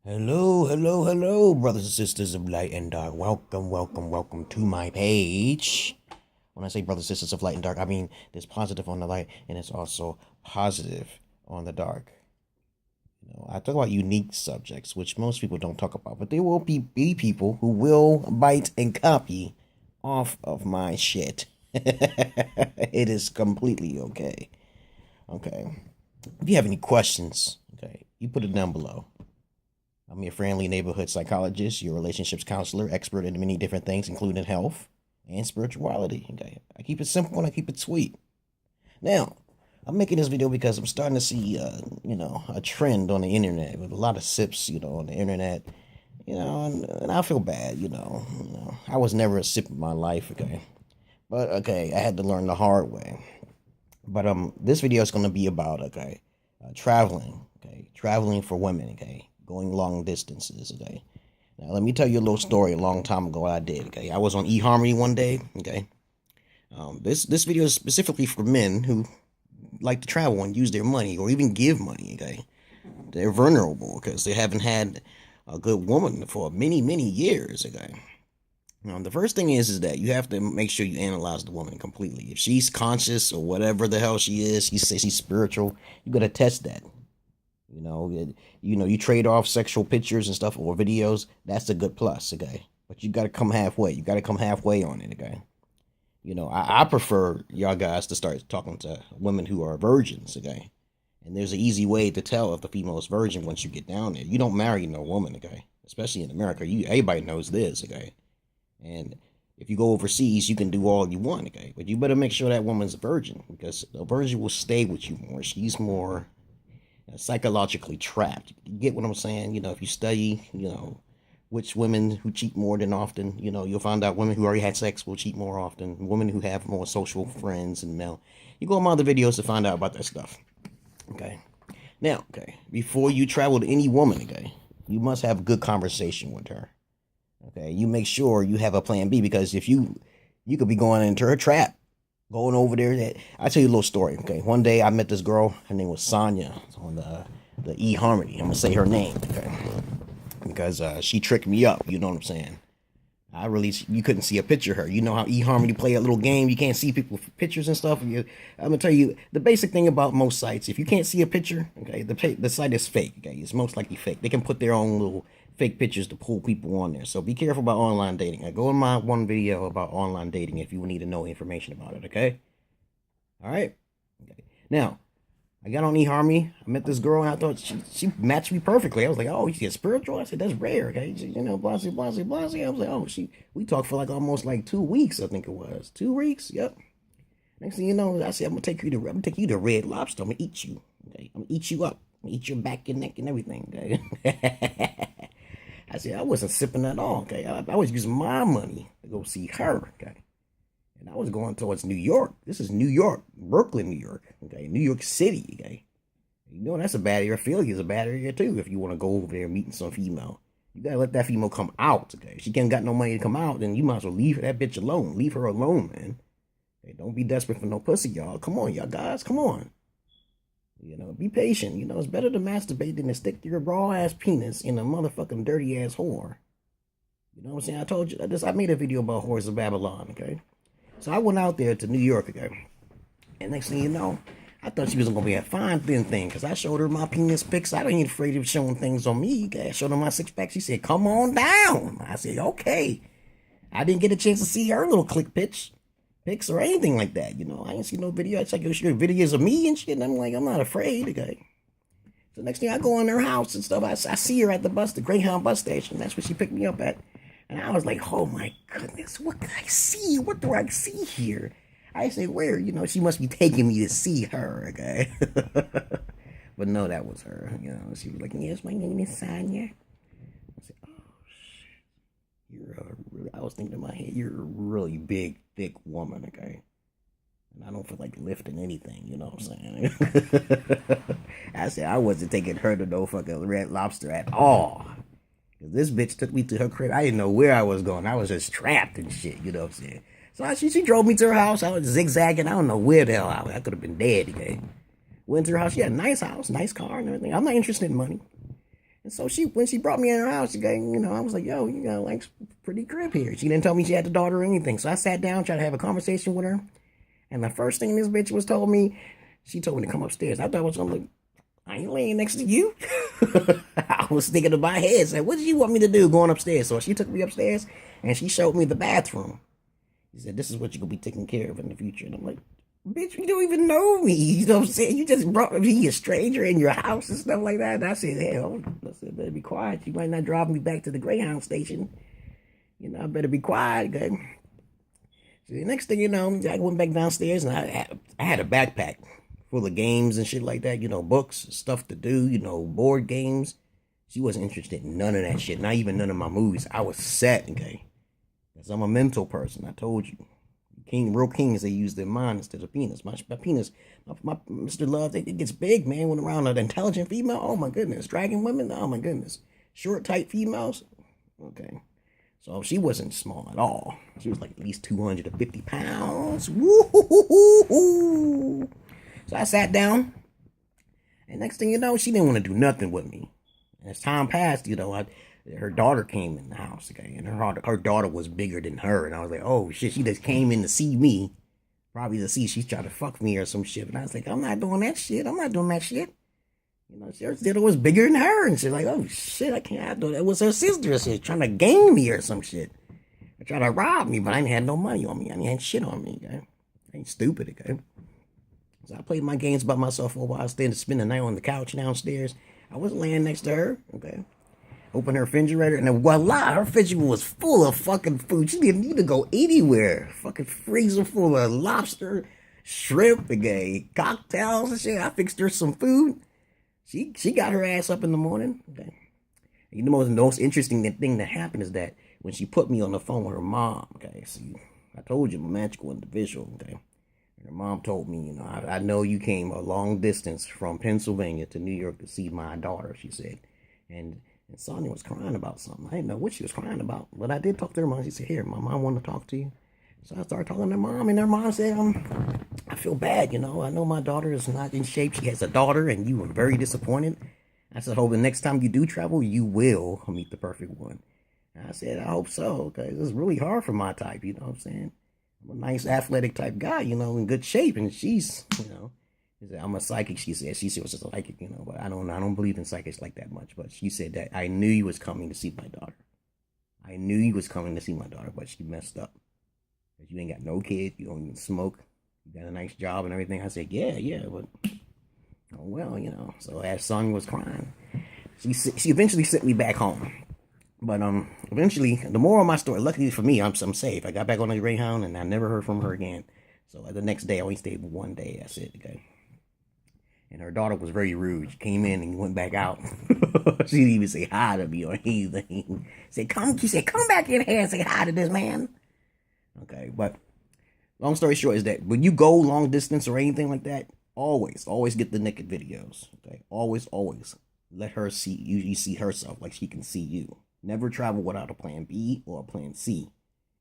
Hello, brothers and sisters of light and dark. Welcome to my page. When I say brothers and sisters of light and dark, I mean there's positive on the light and it's also positive on the dark. I talk about unique subjects, which most people don't talk about, but there will be people who will bite and copy off of my shit. It is completely okay. Okay. If you have any questions, okay, you put it down below. I'm your friendly neighborhood psychologist, your relationships counselor, expert in many different things, including health and spirituality. Okay, I keep it simple and I keep it sweet. Now, I'm making this video because I'm starting to see, a trend on the internet with a lot of sips, on the internet, and I feel bad, I was never a sip in my life, okay, but okay, I had to learn the hard way. But this video is going to be about traveling, traveling for women, going long distances, okay. Now let me tell you a little story. A long time ago, I did, okay. I was on eHarmony one day, okay. This video is specifically for men who like to travel and use their money or even give money, okay. They're vulnerable because they haven't had a good woman for many years, okay. The first thing is that you have to make sure you analyze the woman completely. If she's conscious or whatever the hell she is, you say she's spiritual, you gotta test that. You trade off sexual pictures and stuff or videos. That's a good plus, okay. But you gotta come halfway. You gotta come halfway on it, okay. I prefer y'all guys to start talking to women who are virgins, okay. And there's an easy way to tell if the female is virgin once you get down there. You don't marry no woman, okay. Especially in America, everybody knows this, okay. And if you go overseas, you can do all you want, okay? But you better make sure that woman's a virgin, because a virgin will stay with you more. She's more psychologically trapped. You get what I'm saying? If you study, which women who cheat more than often, you'll find out women who already had sex will cheat more often. Women who have more social friends and male. You go on my other videos to find out about that stuff, okay? Now, okay, before you travel to any woman, okay, you must have a good conversation with her. Okay, you make sure you have a plan B, because if you could be going into her trap, going over there. I'll tell you a little story. Okay, one day I met this girl. Her name was Sonia on the eHarmony. I'm gonna say her name, okay, because she tricked me up. You know what I'm saying? You couldn't see a picture of her. You know how eHarmony play a little game. You can't see people pictures and stuff. I'm gonna tell you the basic thing about most sites. If you can't see a picture, okay, the site is fake. Okay, it's most likely fake. They can put their own little fake pictures to pull people on there. So be careful about online dating. I go in my one video about online dating if you need to know information about it, okay? All right? Okay. Now, I got on eHarmony. I met this girl, and I thought she matched me perfectly. I was like, oh, you get spiritual? I said, that's rare, okay? Blase. I was like, oh, we talked for almost 2 weeks, I think it was. 2 weeks? Yep. Next thing you know, I said, I'm gonna take you to Red Lobster. I'm gonna eat you. Okay? I'm gonna eat you up. I'm gonna eat your back and neck and everything, okay? I said, I wasn't sipping at all, okay? I was using my money to go see her, okay? And I was going towards New York. This is New York, Brooklyn, New York, okay? New York City, okay? That's a bad area. Philly is a bad area, too, if you want to go over there meeting some female. You gotta let that female come out, okay? If she can't got no money to come out, then you might as well leave that bitch alone. Leave her alone, man. Hey, don't be desperate for no pussy, y'all. Come on, y'all guys, come on. Be patient. It's better to masturbate than to stick your raw ass penis in a motherfucking dirty ass whore. You know what I'm saying? I told you this. I made a video about whores of Babylon, okay? So I went out there to New York, okay? And next thing you know, I thought she was gonna be a fine thin thing, because I showed her my penis pics. I ain't afraid of showing things on me. Okay? I showed her my six pack. She said, come on down. I said, okay. I didn't get a chance to see her little click pics or anything like that, I didn't see no video. I check your videos of me and shit, and I'm like, I'm not afraid, okay. So next thing I go in her house and stuff, I see her at the Greyhound bus station. That's where she picked me up at. And I was like, oh my goodness, what can I see? What do I see here? I said, where? She must be taking me to see her, okay. But no, that was her. She was like, yes, my name is Sonia. I said, oh shit. I was thinking in my head, you're a really big, thick woman, okay? And I don't feel like lifting anything, you know what I'm saying? I said I wasn't taking her to no fucking Red Lobster at all. Because this bitch took me to her crib. I didn't know where I was going. I was just trapped and shit, you know what I'm saying? So she drove me to her house. I was zigzagging. I don't know where the hell I was. I could have been dead, okay? Went to her house. She had a nice house, nice car and everything. I'm not interested in money. And so when she brought me in her house, I was like, yo, you got like pretty crib here. She didn't tell me she had a daughter or anything. So I sat down, tried to have a conversation with her. And the first thing this bitch she told me to come upstairs. I thought it was something like, I ain't laying next to you. I was thinking in my head, saying, what did you want me to do going upstairs? So she took me upstairs and she showed me the bathroom. She said, this is what you're going to be taking care of in the future. And I'm like, bitch, you don't even know me. You know what I'm saying? You just brought me a stranger in your house and stuff like that. And I said, hell, better be quiet. You might not drive me back to the Greyhound station. I better be quiet, okay? So the next thing you know, I went back downstairs and I had a backpack full of games and shit like that, books, stuff to do, board games. She wasn't interested in none of that shit, not even none of my movies. I was set, okay? Because I'm a mental person, I told you. Real kings, they use their mind instead of penis. My penis, my Mr. Love, it gets big, man, when around an intelligent female. Oh my goodness. Dragon women, oh my goodness. Short, tight females, okay. So she wasn't small at all. She was like at least 250 pounds. Woo-hoo-hoo-hoo. So I sat down, and next thing you know, she didn't want to do nothing with me. And as time passed, her daughter came in the house, okay, and her daughter was bigger than her, and I was like, oh shit, she just came in to see me, probably to see she's trying to fuck me or some shit. And I was like, I'm not doing that shit. Her sister was bigger than her, and she's like, oh shit, I can't do that. It was her sister, shit, trying to gang me or some shit. Or trying to rob me, but I ain't had no money on me. I ain't had shit on me, okay? I ain't stupid, okay? So I played my games by myself for a while, staying to spend the night on the couch downstairs. I was laying next to her, okay? Open her refrigerator, and then voila, her refrigerator was full of fucking food. She didn't need to go anywhere. Fucking freezer full of lobster, shrimp, okay, cocktails and shit. I fixed her some food. She got her ass up in the morning. Okay. And the most interesting thing that happened is that when she put me on the phone with her mom, okay, see, I told you I'm a magical individual, okay. And her mom told me, I know you came a long distance from Pennsylvania to New York to see my daughter, she said. And Sonia was crying about something. I didn't know what she was crying about, but I did talk to her mom. She said, here, my mom wanted to talk to you. So I started talking to her mom, and her mom said, I feel bad, I know my daughter is not in shape. She has a daughter, and you were very disappointed. I said, hope the next time you do travel, you will meet the perfect one. And I said, I hope so, because it's really hard for my type, you know what I'm saying? I'm a nice athletic type guy, in good shape, and she's, I'm a psychic, she said. She was just a psychic, but I don't believe in psychics like that much. But she said that I knew you was coming to see my daughter. I knew you was coming to see my daughter, but she messed up. You ain't got no kid, you don't even smoke, you got a nice job and everything. I said, yeah, but oh well, So as Sonya was crying, she eventually sent me back home. But eventually, the moral of my story, luckily for me, I'm safe. I got back on the Greyhound and I never heard from her again. So the next day, I only stayed one day. That's it, okay. And her daughter was very rude. She came in and went back out. She didn't even say hi to me or anything. She said, come back in here and say hi to this man. Okay, but long story short is that when you go long distance or anything like that, always get the naked videos. Okay, always let her see you see herself like she can see you. Never travel without a plan B or a plan C.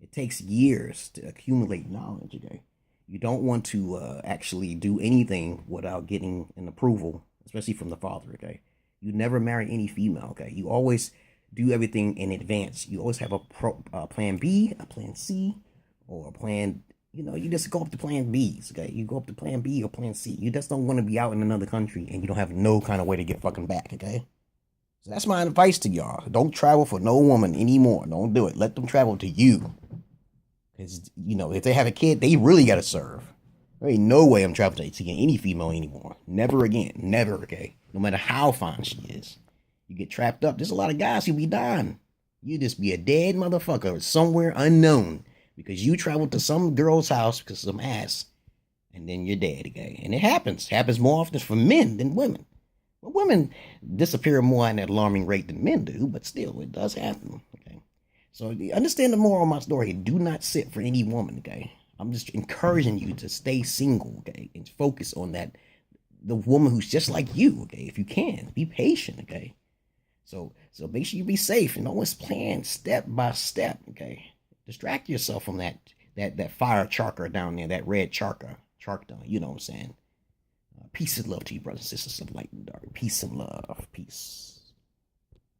It takes years to accumulate knowledge. Okay, you don't want to actually do anything without getting an approval, especially from the father. Okay, you never marry any female. Okay, you always do everything in advance. You always have a plan B, a plan C, or a plan, you just go up to plan B's, okay? You go up to plan B or plan C. You just don't want to be out in another country and you don't have no kind of way to get fucking back, okay? So that's my advice to y'all. Don't travel for no woman anymore. Don't do it. Let them travel to you. Because, if they have a kid, they really got to serve. There ain't no way I'm traveling to any female anymore. Never again. Never, okay? No matter how fine she is. You get trapped up. There's a lot of guys who be dying. You just be a dead motherfucker somewhere unknown. Because you traveled to some girl's house because of some ass, and then you're dead again. And it happens. It happens more often for men than women. Well, women disappear more at an alarming rate than men do, but still, it does happen. Okay. So understand the moral of my story. Do not sit for any woman, okay? I'm just encouraging you to stay single, okay? And focus on the woman who's just like you, okay? If you can. Be patient, okay? So make sure you be safe and always plan step by step, okay? Distract yourself from that fire chakra down there, that red chakra, you know what I'm saying? Peace and love to you, brothers and sisters of light and dark. Peace and love. Peace.